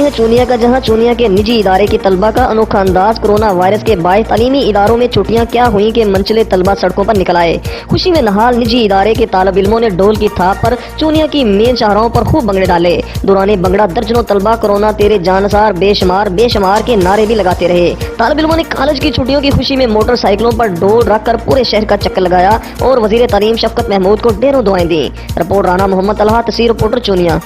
है चूनिया का, जहां चूनिया के निजी इदारे की तलबा का अनोखा अंदाज। कोरोना वायरस के बायस तालीमी इदारों में छुट्टियां क्या हुई कि मनचले तलबा सड़कों पर निकल आए। खुशी में नहाल निजी इदारे के तालिबइलमों ने ढोल की थाप पर चूनिया की मेन शाहराहों पर खूब भंगड़े डाले। दौरान भंगड़ा दर्जनों तलबा कोरोना तेरे जानसार बेशुमार बेशुमार के नारे भी लगाते रहे। तालिबइलमों ने कॉलेज की छुट्टियों की खुशी में मोटरसाइकिलों पर ढोल रखकर पूरे शहर का चक्कर लगाया और वजीर तालीम शफकत महमूद को ढेरों दुआएं दी। रिपोर्ट राना मोहम्मद तलहा, तहसील रिपोर्टर चूनिया।